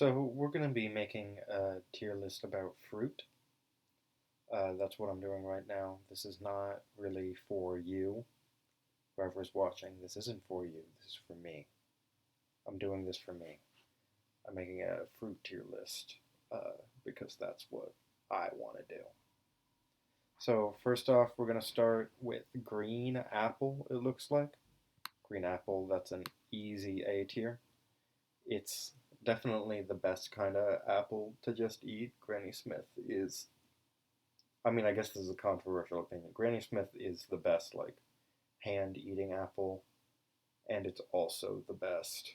So we're going to be making a tier list about fruit. That's what I'm doing right now. This is not really for you, whoever's watching. This isn't for you. This is for me. I'm doing this for me. I'm making a fruit tier list because that's what I want to do. So first off, we're going to start with green apple, it looks like. Green apple, that's an easy A tier. It's definitely the best kind of apple to just eat. Granny Smith is, I mean, I guess this is a controversial opinion. Granny Smith is the best, like, hand eating apple, and it's also the best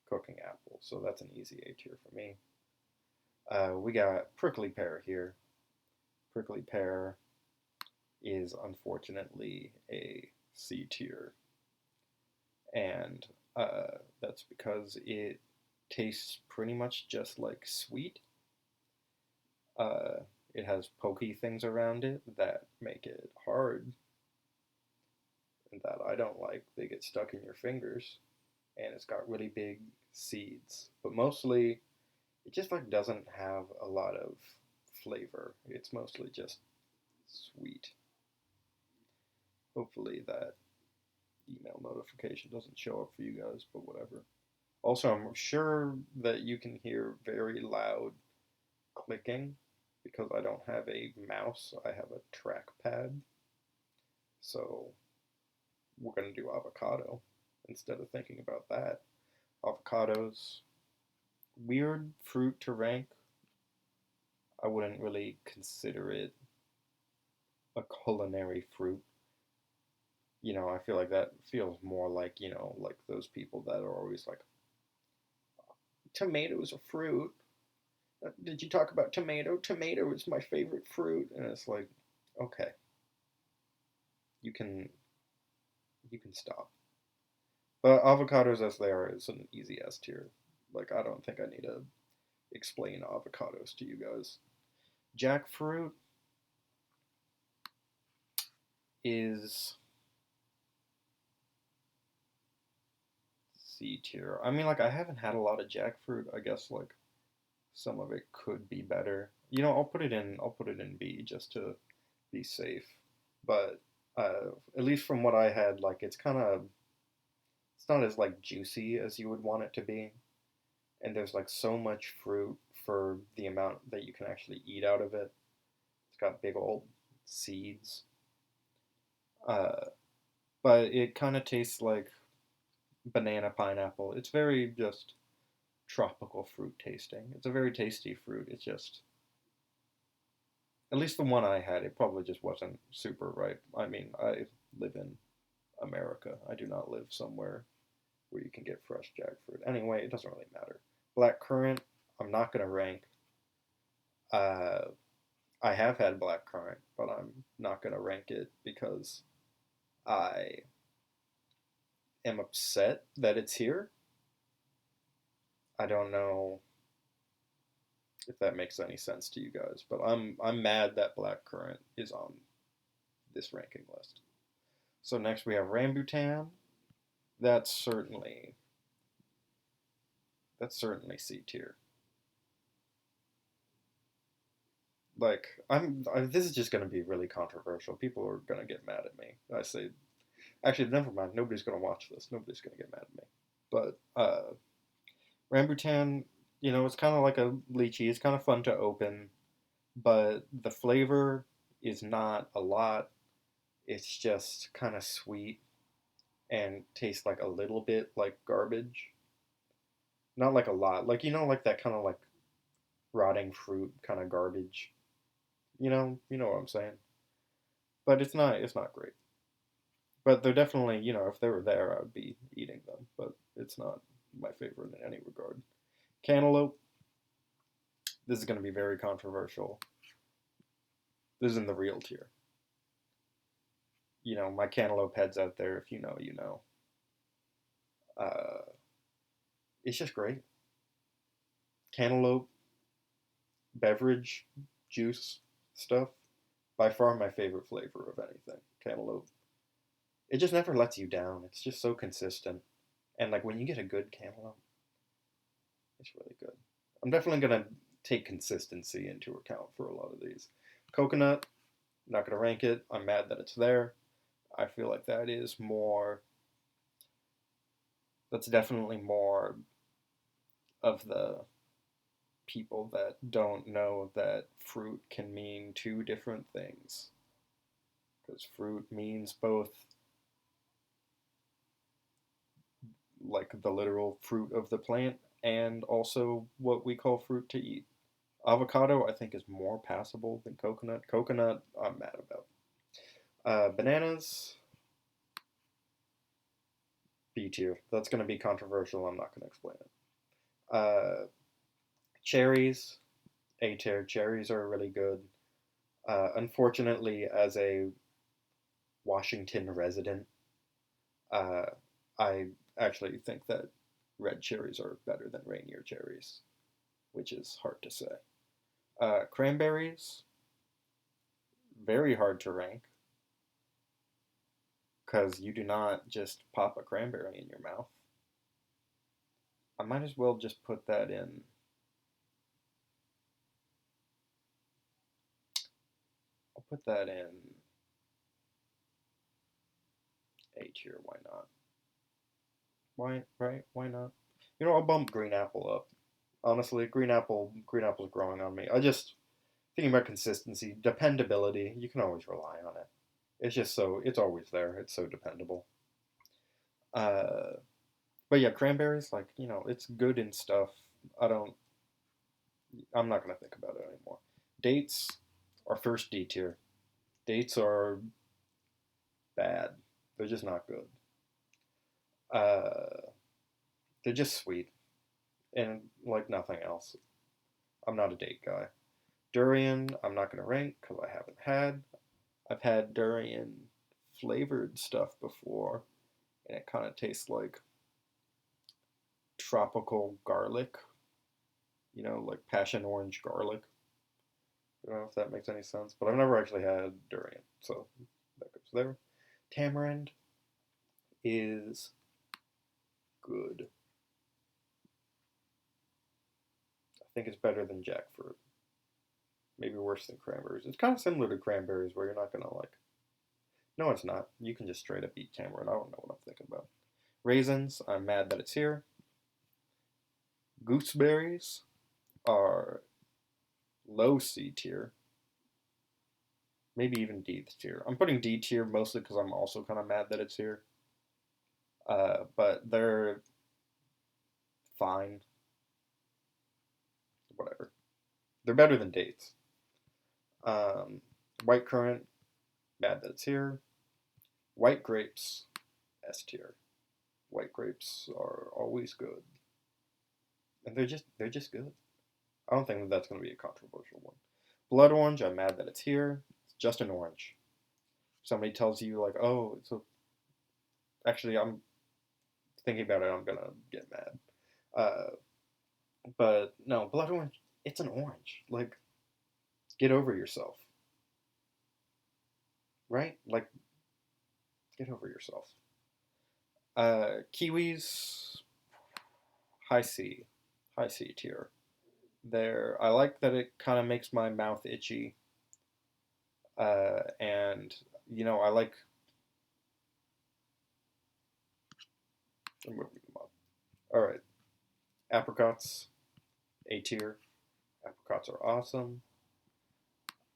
cooking apple. So that's an easy A tier for me. We got prickly pear here. Prickly pear is unfortunately a C tier, and that's because it tastes pretty much just like sweet. Uh, it has pokey things around it that make it hard and that I don't like. They get stuck in your fingers, and it's got really big seeds. But mostly, it just like doesn't have a lot of flavor. It's mostly just sweet. Hopefully that email notification doesn't show up for you guys, but whatever. Also, I'm sure that you can hear very loud clicking because I don't have a mouse. I have a trackpad. So we're going to do avocado instead of thinking about that. Avocados, weird fruit to rank. I wouldn't really consider it a culinary fruit. I feel like that feels more like, like those people that are always like, tomato's a fruit. Did you talk about tomato? Tomato is my favorite fruit. And it's like, okay, you can you can stop. But avocados as they are is an easy S tier. Like I don't think I need to explain avocados to you guys. Jackfruit is C tier. I mean, like I haven't had a lot of jackfruit. I guess like some of it could be better. I'll put it in. I'll put it in B just to be safe. But at least from what I had, like it's not as like juicy as you would want it to be. And there's like so much fruit for the amount that you can actually eat out of it. It's got big old seeds. Uh, but it kind of tastes like banana pineapple. It's very just tropical fruit tasting. It's a very tasty fruit. It's just, at least the one I had, it probably just wasn't super ripe. I mean, I live in America. I do not live somewhere where you can get fresh jackfruit. Anyway, it doesn't really matter. Black currant, I'm not going to rank. Uh, I have had black currant, but I'm not going to rank it because I am upset that it's here. I don't know if that makes any sense to you guys, but I'm mad that black currant is on this ranking list. So next we have rambutan. That's certainly that's certainly C tier. Like this is just going to be really controversial. People are going to get mad at me. I say, actually, never mind. Nobody's going to watch this. Nobody's going to get mad at me. But rambutan, it's kind of like a lychee. It's kind of fun to open, but the flavor is not a lot. It's just kind of sweet and tastes like a little bit like garbage. Not like a lot. Like like that kind of like rotting fruit kind of garbage. You know what I'm saying. But it's not great. But they're definitely, if they were there, I would be eating them. But it's not my favorite in any regard. Cantaloupe. This is going to be very controversial. This is in the real tier. My cantaloupe heads out there. If you know, you know. Uh, it's just great. Cantaloupe beverage juice stuff. By far my favorite flavor of anything. Cantaloupe. It just never lets you down. It's just so consistent. And like when you get a good cantaloupe, it's really good. I'm definitely gonna take consistency into account for a lot of these. Coconut, not gonna rank it. I'm mad that it's there. I feel like that is more. That's definitely more of the people that don't know that fruit can mean two different things. Because fruit means both like the literal fruit of the plant and also what we call fruit to eat. Avocado, I think, is more passable than coconut. Coconut, I'm mad about. Bananas, B tier. That's going to be controversial. I'm not going to explain it. Cherries, A tier. Cherries are really good. Unfortunately, as a Washington resident, uh, I actually think that red cherries are better than Rainier cherries, which is hard to say. Cranberries, very hard to rank because you do not just pop a cranberry in your mouth. I might as well just put that in. I'll put that in A tier. Why not? Why right? Why not? You know, I'll bump green apple up. Honestly, green apple's growing on me. I just thinking about consistency, dependability. You can always rely on it. It's just so it's always there. It's so dependable. Uh, but yeah, cranberries, like it's good and stuff. I don't. I'm not gonna think about it anymore. Dates are first D tier. Dates are bad. They're just not good. Uh, they're just sweet and like nothing else. I'm not a date guy. Durian, I'm not gonna rank because I haven't had. I've had durian flavored stuff before, and it kind of tastes like tropical garlic. Like passion orange garlic. I don't know if that makes any sense, but I've never actually had durian, so that goes there. Tamarind is good. I think it's better than jackfruit. Maybe worse than cranberries. It's kind of similar to cranberries, where you're not gonna like. No, it's not. You can just straight up eat tamarind. I don't know what I'm thinking about. Raisins, I'm mad that it's here. Gooseberries are low C tier, maybe even D tier. I'm putting D tier mostly because I'm also kind of mad that it's here. But they're fine, whatever. They're better than dates. Um, White currant, mad that it's here. White grapes, S tier. White grapes are always good, and they're just good. I don't think that that's going to be a controversial one. Blood orange, I'm mad that it's here. It's just an orange. Somebody tells you like, oh, actually I'm thinking about it. I'm gonna get mad. Uh, but no, blood orange. It's an orange. Like, get over yourself, right? Like, get over yourself. Kiwis, high C, high C tier. There, I like that it kind of makes my mouth itchy. And I like. I'm moving them up. All right, apricots, A tier. Apricots are awesome.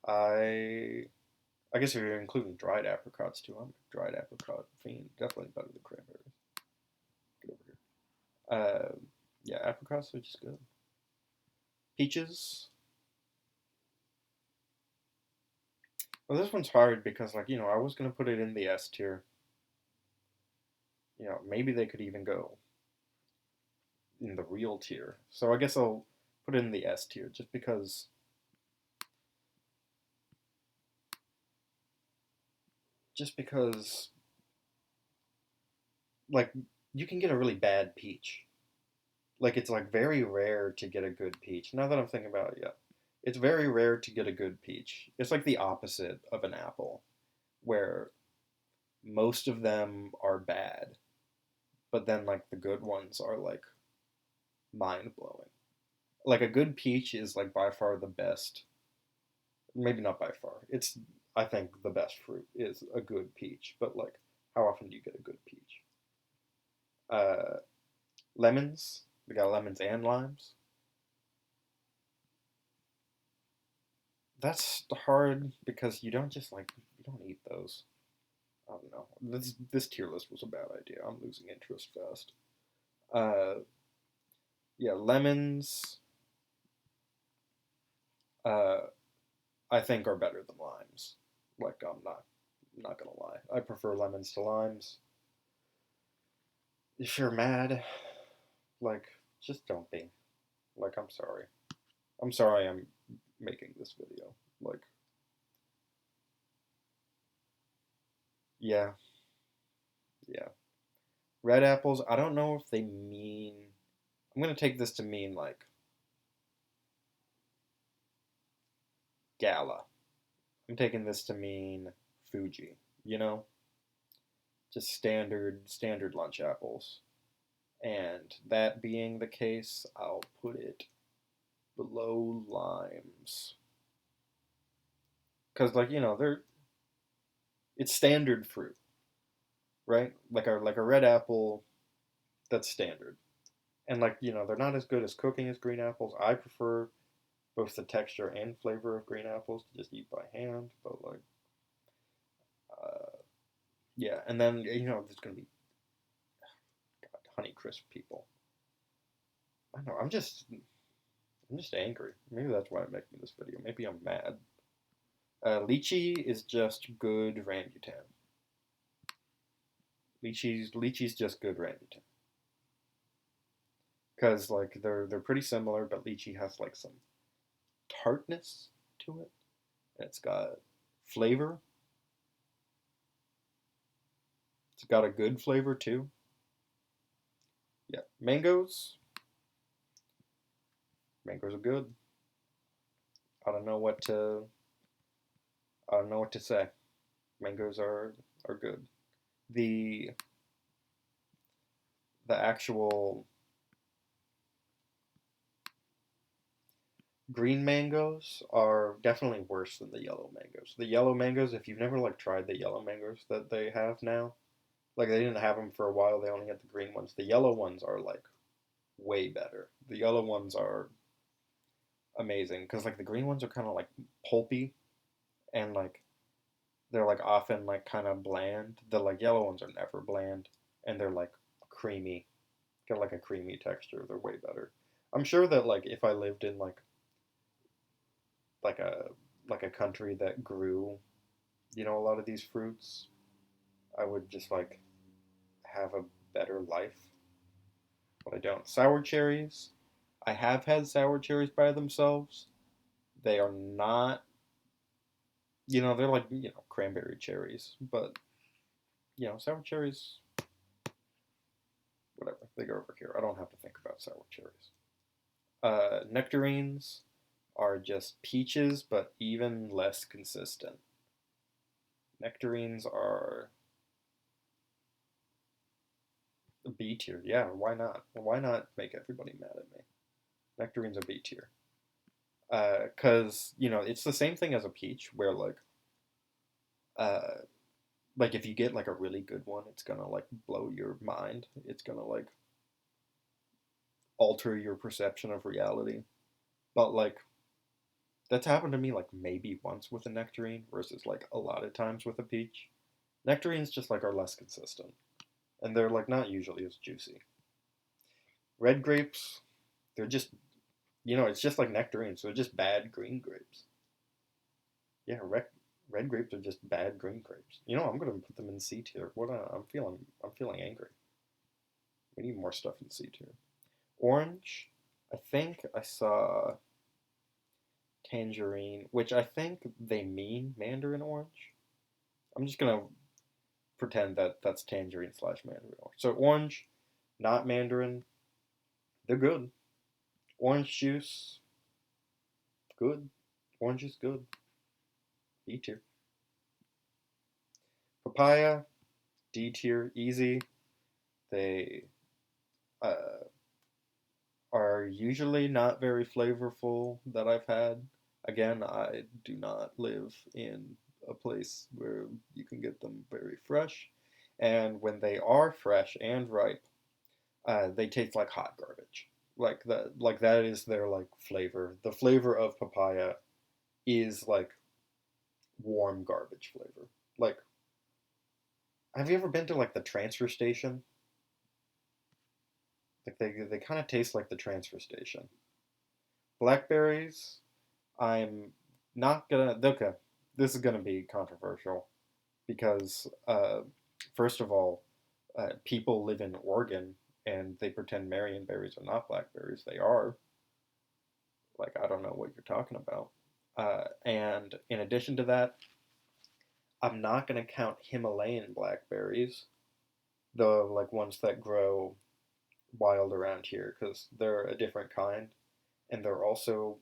I I guess if you're including dried apricots too, I'm a dried apricot fiend. Definitely better than cranberries. Get over here. Yeah, apricots are just good. Peaches. Well, this one's hard because, like, I was gonna put it in the S tier. Maybe they could even go in the real tier. So I guess I'll put it in the S tier just because, like, you can get a really bad peach. Like, it's like very rare to get a good peach. Now that I'm thinking about it, yeah, it's very rare to get a good peach. It's like the opposite of an apple, where most of them are bad, but then like the good ones are like mind blowing. like a good peach is like by far the best. Maybe not by far. It's I think the best fruit is a good peach, but like how often do you get a good peach? Uh, lemons. We got lemons and limes. That's hard because you don't just like you don't eat those. I don't know. This tier list was a bad idea. I'm losing interest fast. Uh, yeah, lemons. Uh, I think are better than limes. Like I'm not gonna lie. I prefer lemons to limes. If you're mad, like just don't be. Like I'm sorry. I'm sorry I'm making this video. Like yeah, yeah. Red apples, I don't know if they mean I'm gonna take this to mean like gala. I'm taking this to mean Fuji, you know? Just standard lunch apples. And that being the case, I'll put it below limes. Cause like, they're it's standard fruit, right? Like a red apple that's standard. And like, they're not as good as cooking as green apples. I prefer both the texture and flavor of green apples to just eat by hand, but like uh yeah, and then there's gonna be God, Honey Crisp people. I don't know. I'm just angry. Maybe that's why I'm making this video. Maybe I'm mad. Lychee is just good rambutan. Lychee's just good rambutan. Cause like they're pretty similar, but lychee has like some tartness to it. And it's got flavor. It's got a good flavor too. Yeah, mangoes are good. I don't know what to I don't know what to say. Mangoes are good. The the actual green mangoes are definitely worse than the yellow mangoes. The yellow mangoes, if you've never like tried the yellow mangoes that they have now, like they didn't have them for a while. They only had the green ones. The yellow ones are like way better. The yellow ones are amazing because like the green ones are kind of like pulpy and like they're like often like kind of bland. The like yellow ones are never bland and they're like creamy, got like a creamy texture. They're way better. I'm sure that like if I lived in like a like a country that grew, a lot of these fruits, I would just like have a better life. But I don't. Sour cherries, I have had sour cherries by themselves. They are not, they're like, cranberry cherries, but sour cherries, whatever. They go over here. I don't have to think about sour cherries. Nectarines are just peaches, but even less consistent. Nectarines are B tier. Yeah, why not? Why not make everybody mad at me? Nectarines are B tier. Cause it's the same thing as a peach, where uh, like if you get like a really good one, it's gonna like blow your mind. It's gonna like alter your perception of reality. But like that's happened to me like maybe once with a nectarine versus like a lot of times with a peach. Nectarines just like are less consistent, and they're like not usually as juicy. Red grapes, they're just it's just like nectarines, so they're just bad green grapes. Yeah, red grapes are just bad green grapes. I'm gonna put them in C tier. I'm feeling angry. We need more stuff in C tier. Orange, I think I saw tangerine, which I think they mean mandarin orange. I'm just gonna pretend that that's tangerine slash mandarin orange. So orange, not mandarin, they're good. Orange juice, good. Orange is good. B tier. Papaya, D tier, easy. They uh, are usually not very flavorful that I've had. Again, I do not live in a place where you can get them very fresh. And when they are fresh and ripe, they taste like hot garbage. Like that is their like flavor. The flavor of papaya is like warm garbage flavor. Like, have you ever been to like the transfer station? Like they kind of taste like the transfer station. Blackberries, I'm not gonna. Okay, this is gonna be controversial because first of all, people live in Oregon and they pretend Marion berries are not blackberries. They are. Like I don't know what you're talking about. And in addition to that, I'm not gonna count Himalayan blackberries, the like ones that grow wild around here, because they're a different kind and they're also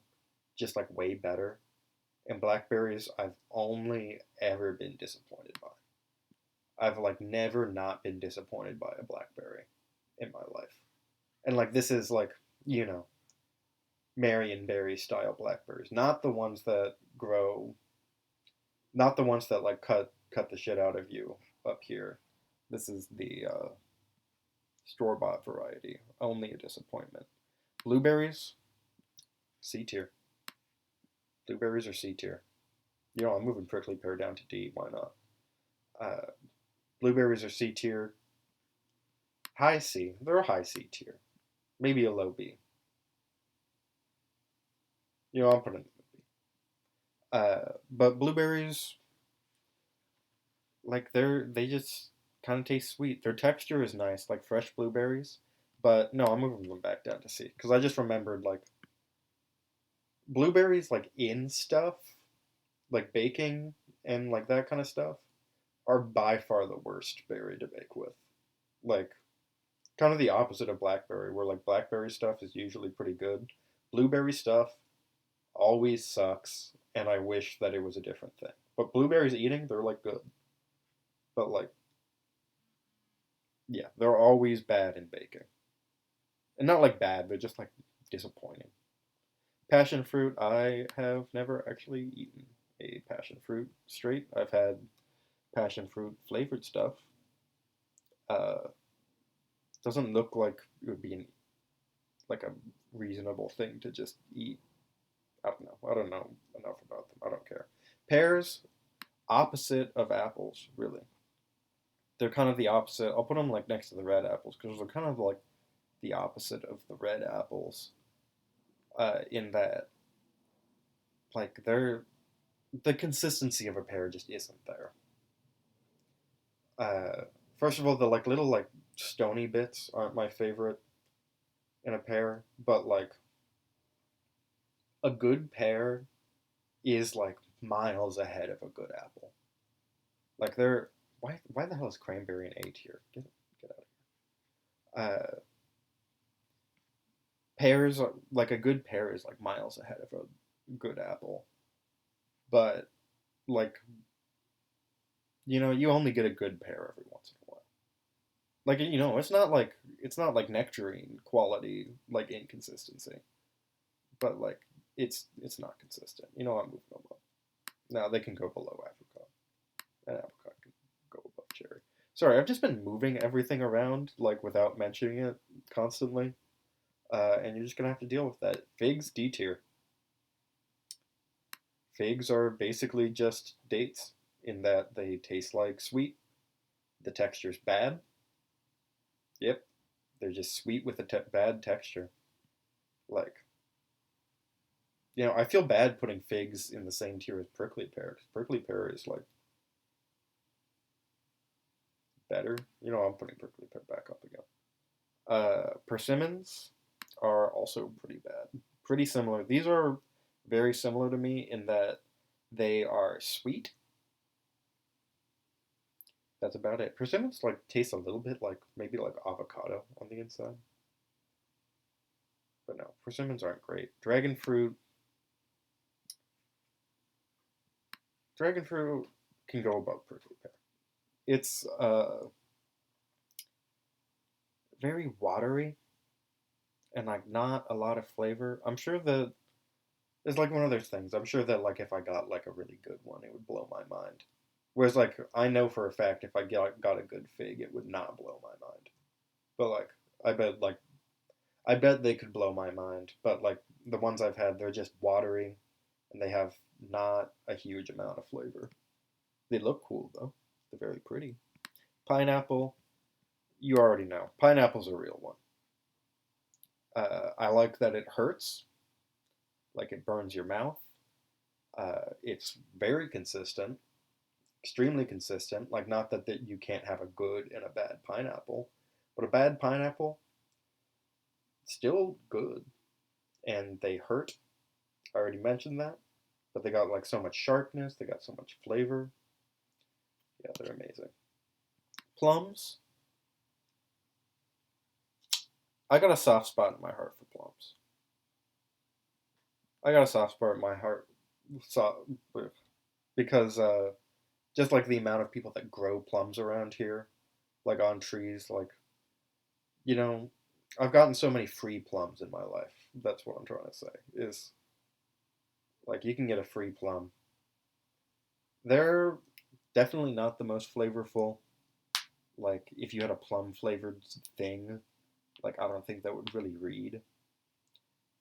just like way better. And blackberries, I've only ever been disappointed by. I've like never not been disappointed by a blackberry in my life. And like this is like, you know, Marionberry style blackberries, not the ones that grow, not the ones that like cut the shit out of you up here. This is the store bought variety. Only a disappointment. Blueberries, C tier. Blueberries are C tier. You know, I'm moving prickly pear down to D. Why not? Uh, Blueberries are C tier. High C. They're a high C tier. Maybe a low B. You know, I'm putting it in B. But blueberries, like they just kind of taste sweet. Their texture is nice, like fresh blueberries. But no, I'm moving them back down to C because I just remembered like blueberries, like in stuff, like baking and like that kind of stuff, are by far the worst berry to bake with. Like kind of the opposite of blackberry, where like blackberry stuff is usually pretty good. Blueberry stuff always sucks, and I wish that it was a different thing. But blueberries eating, they're like good. But like, yeah, they're always bad in baking. And not like bad, but just like disappointing. Passion fruit, I have never actually eaten a passion fruit straight. I've had passion fruit flavored stuff. Uh, doesn't look like it would be like a reasonable thing to just eat. I don't know. I don't know enough about them. I don't care. Pears, opposite of apples, really. They're kind of the opposite. I'll put them like next to the red apples because they're kind of like the opposite of the red apples. In that, like, they're the consistency of a pear just isn't there. Uh, First of all, the like little like stony bits aren't my favorite in a pear, but like a good pear is like miles ahead of a good apple. Like they're why the hell is cranberry an A tier? Get out of here. Pears are like a good pear is like miles ahead of a good apple, but like you know you only get a good pear every once in a while. Like you know it's not like nectarine quality like inconsistency, but like it's not consistent. You know I'm moving them up. Now they can go below apricot, and apricot can go above cherry. Sorry, I've just been moving everything around like without mentioning it constantly, and you're just gonna have to deal with that. Figs D tier. Figs are basically just dates in that they taste like sweet. The texture's bad. Yep, they're just sweet with a bad texture. Like, you know, I feel bad putting figs in the same tier as prickly pear because prickly pear is like better. You know, I'm putting prickly pear back up again. Persimmons are also pretty bad. Pretty similar. These are very similar to me in that they are sweet. That's about it. Persimmons like taste a little bit like maybe like avocado on the inside. But no, persimmons aren't great. Dragon fruit can go above prickly pear. It's very watery and like not a lot of flavor. I'm sure that it's like one of those things. I'm sure that like if I got like a really good one, it would blow my mind. Whereas like I know for a fact if I got a good fig, it would not blow my mind. But like I bet they could blow my mind. But like the ones I've had, they're just watery, and they have not a huge amount of flavor. They look cool though. They're very pretty. Pineapple, you already know. Pineapple's a real one. I like that it hurts, like it burns your mouth. It's very consistent, extremely consistent. Like not that you can't have a good and a bad pineapple, but a bad pineapple still good, and they hurt. I already mentioned that, but they got like so much sharpness. They got so much flavor. Yeah, they're amazing. Plums, I got a soft spot in my heart for plums. I got a soft spot in my heart, so, because just like the amount of people that grow plums around here, like on trees, like you know, I've gotten so many free plums in my life. That's what I'm trying to say. Is like you can get a free plum. They're definitely not the most flavorful. Like if you had a plum flavored thing, like I don't think that would really read.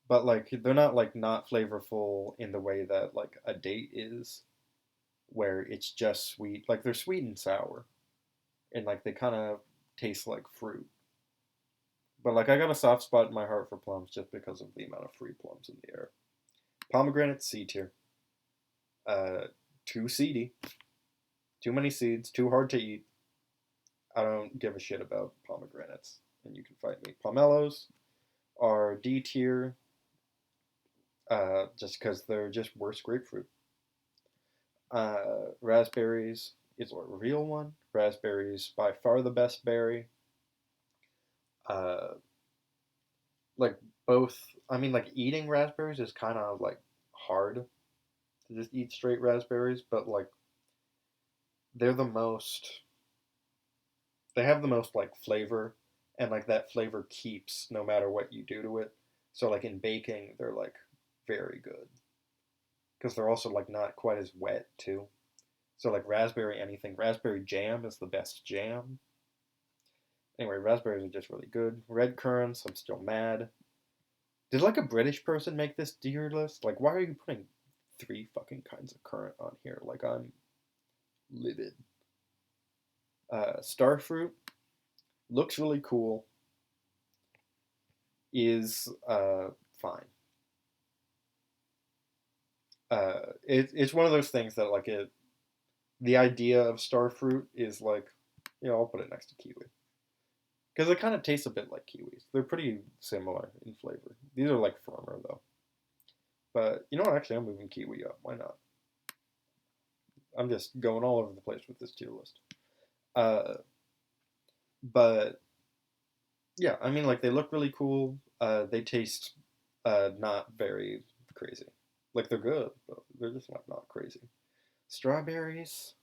But like they're not like not flavorful in the way that like a date is, where it's just sweet. Like they're sweet and sour, and like they kind of taste like fruit. But like I got a soft spot in my heart for plums just because of the amount of free plums in the air. Pomegranate C tier. Uh, too seedy, too many seeds, too hard to eat. I don't give a shit about pomegranates, and you can fight me. Pomelos are D tier, just because they're just worse grapefruit. Raspberries is a real one. Raspberries by far the best berry. Uh, like both. I mean, like eating raspberries is kind of like hard to just eat straight raspberries, but like they're the most. They have the most like flavor, and like that flavor keeps no matter what you do to it. So like in baking, they're like very good because they're also like not quite as wet too. So like raspberry anything, raspberry jam is the best jam. Anyway, raspberries are just really good. Red currants, I'm still mad. Did like a British person make this tier list? Like, why are you putting three fucking kinds of currant on here? Like, I'm livid. Starfruit looks really cool. Is fine. It's one of those things that like it. The idea of starfruit is like, I'll put it next to kiwi because it kind of tastes a bit like kiwis. They're pretty similar in flavor. These are like firmer though. But you know what? Actually, I'm moving kiwi up. Why not? I'm just going all over the place with this tier list. Uh, but yeah, I mean, like they look really cool. They taste not very crazy. Like they're good, but they're just like not crazy. Strawberries.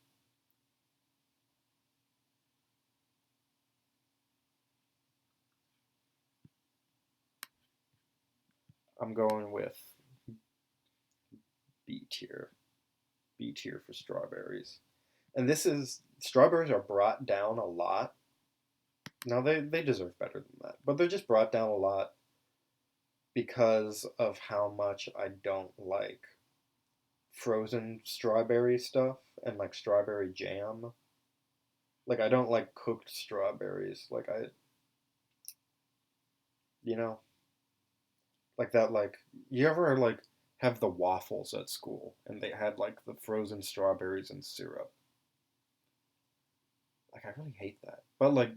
I'm going with B tier. B tier for strawberries. And this is strawberries are brought down a lot. Now they deserve better than that, but they're just brought down a lot because of how much I don't like frozen strawberry stuff and like strawberry jam. Like I don't like cooked strawberries. Like you know, like that like you ever like have the waffles at school and they had like the frozen strawberries and syrup. Like I really hate that. But like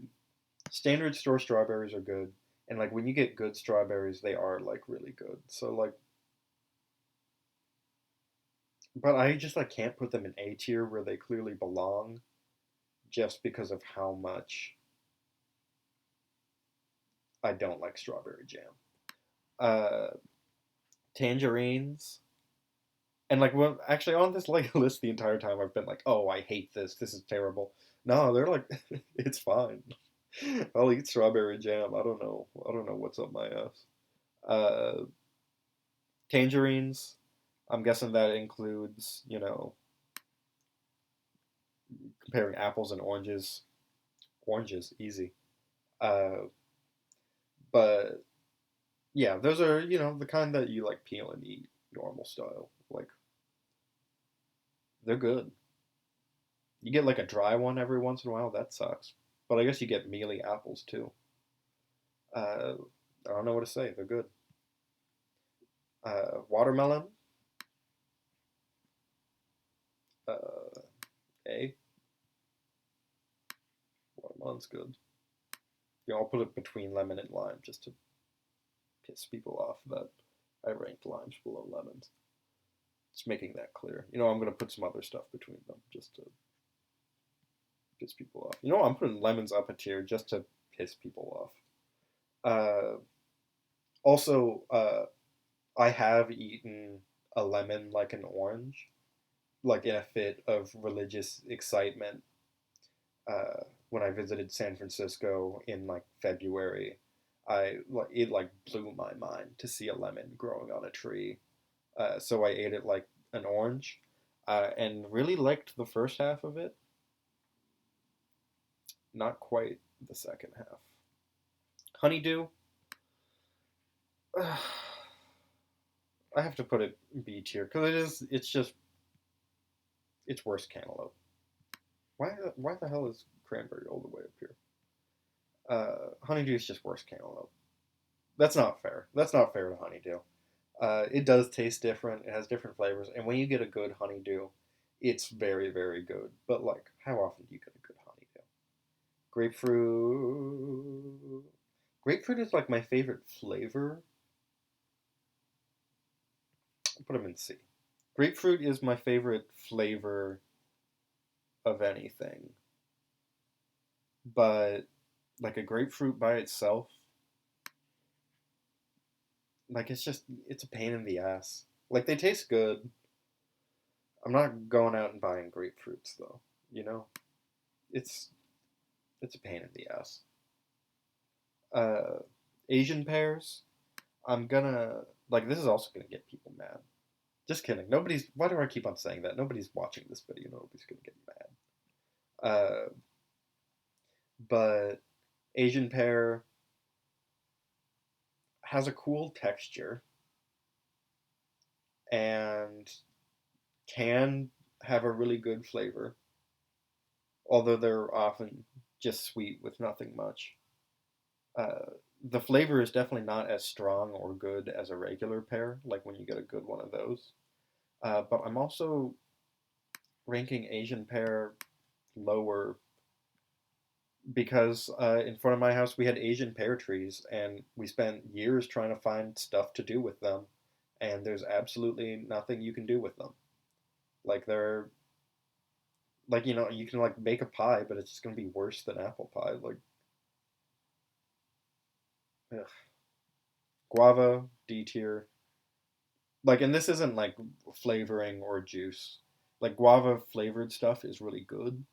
standard store strawberries are good, and like when you get good strawberries, they are like really good. So like, but I just like can't put them in A tier where they clearly belong, just because of how much I don't like strawberry jam. Uh, Tangerines, and like well, actually on this like list the entire time I've been like, oh, I hate this. This is terrible. No, they're like, it's fine. I'll eat strawberry jam. I don't know. I don't know what's up my ass. Uh, Tangerines. I'm guessing that includes, comparing apples and oranges. Oranges, easy. Uh, but yeah, those are, the kind that you like peel and eat normal style. Like, they're good. You get like a dry one every once in a while, that sucks. But I guess you get mealy apples too. Uh, I don't know what to say. They're good. Watermelon, uh, A. Watermelon's good. I'll put it between lemon and lime just to piss people off that I ranked limes below lemons. Just making that clear. I'm going to put some other stuff between them just to piss people off. I'm putting lemons up a tier just to piss people off. Also, I have eaten a lemon like an orange, like in a fit of religious excitement when I visited San Francisco in like February. It like blew my mind to see a lemon growing on a tree. So I ate it like an orange, and really liked the first half of it. Not quite the second half. Honeydew, I have to put it B tier because It's just it's worse cantaloupe. Why the hell is cranberry all the way up here? Honeydew is just worse cantaloupe. That's not fair. That's not fair to honeydew. It does taste different. It has different flavors, and when you get a good honeydew, it's very, very good. But like, how often do you get a good honeydew? Grapefruit. Grapefruit is like my favorite flavor. I'll put them in C. Grapefruit is my favorite flavor of anything, but like a grapefruit by itself, like it's a pain in the ass. Like they taste good. I'm not going out and buying grapefruits though. You know, it's it's a pain in the ass. Uh, Asian pears. I'm gonna like this is also gonna get people mad. Just kidding. Nobody's. Why do I keep on saying that? Nobody's watching this video. Nobody's gonna get mad. But Asian pear has a cool texture and can have a really good flavor, although they're often just sweet with nothing much. Uh, the flavor is definitely not as strong or good as a regular pear, like when you get a good one of those. But I'm also ranking Asian pear lower because in front of my house we had Asian pear trees, and we spent years trying to find stuff to do with them, and there's absolutely nothing you can do with them. Like they're like you can like make a pie, but it's just gonna be worse than apple pie. Like ugh. Guava D tier. Like, and this isn't like flavoring or juice. Like guava flavored stuff is really good.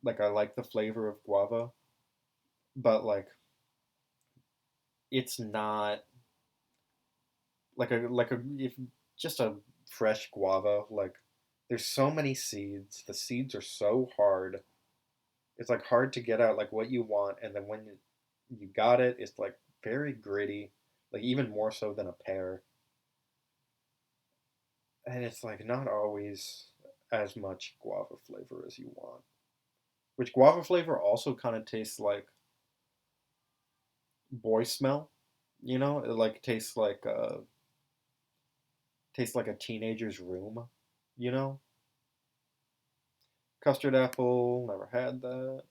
Like I like the flavor of guava, but like it's not like a if just a fresh guava. Like there's so many seeds. The seeds are so hard. It's like hard to get out like what you want, and then when you got it, it's like very gritty, like even more so than a pear. And it's like not always as much guava flavor as you want. Which guava flavor also kind of tastes like boy smell. It like tastes like a teenager's room. You know, custard apple. Never had that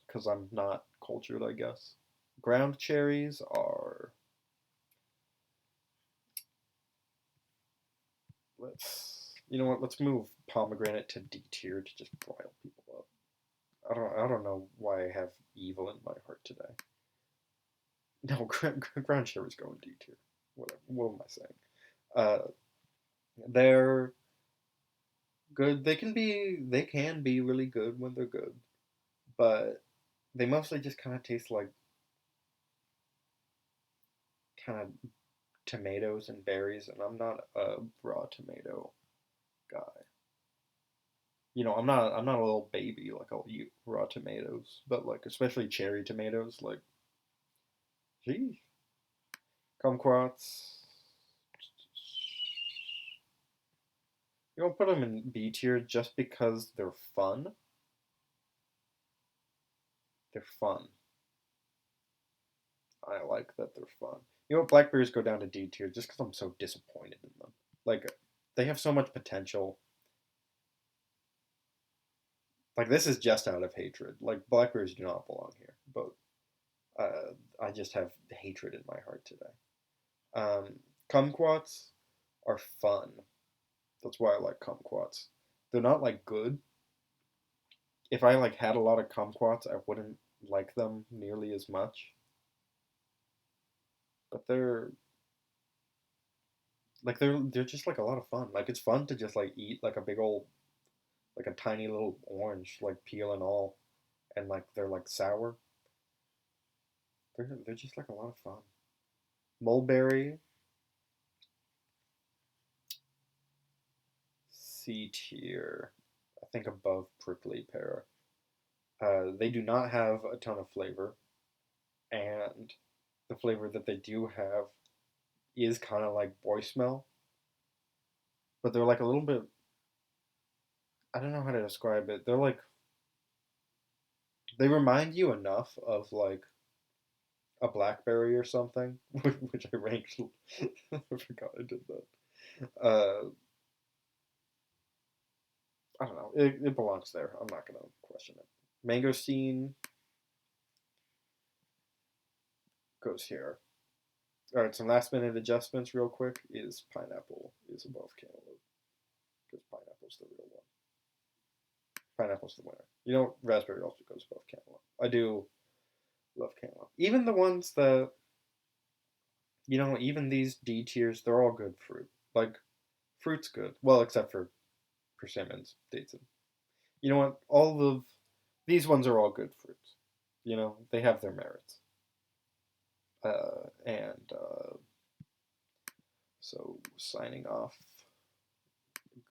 because I'm not cultured, I guess. Ground cherries are you know what? Let's move pomegranate to D tier to just rile people up. I don't know why I have evil in my heart today. No, ground cherries go in D tier. Whatever. What am I saying? Uh, they're good. They can be really good when they're good, but they mostly just kind of taste like kind of tomatoes and berries, and I'm not a raw tomato guy. I'm not a little baby, like I'll eat raw tomatoes, but like especially cherry tomatoes, like gee, kumquats. You don't put them in B tier just because they're fun. They're fun. I like that they're fun. Blackberries go down to D tier just because I'm so disappointed in them. Like, they have so much potential. Like, this is just out of hatred. Like, blackberries do not belong here, but I just have hatred in my heart today. Kumquats are fun. That's why I like kumquats. They're not like good. If I like had a lot of kumquats, I wouldn't like them nearly as much. But they're just like a lot of fun. Like it's fun to just like eat like a big old like a tiny little orange, like peel and all, and like they're like sour. They're just like a lot of fun. Mulberry, C tier. I think above prickly pear. They do not have a ton of flavor, and the flavor that they do have is kind of like boy smell, but they're like a little bit. I don't know how to describe it. They're like they remind you enough of like a blackberry or something, which I ranked. I forgot I did that. I don't know. It belongs there. I'm not gonna question it. Mangosteen goes here. All right, some last minute adjustments, real quick. Is pineapple is above cantaloupe because pineapple's the real one. Pineapple's the winner. Raspberry also goes above cantaloupe. I do love cantaloupe. Even the ones that even these D tiers, they're all good fruit. Like fruit's good. Well, except for persimmons, dates, and you know what? All of these ones are all good fruits. They have their merits. And so signing off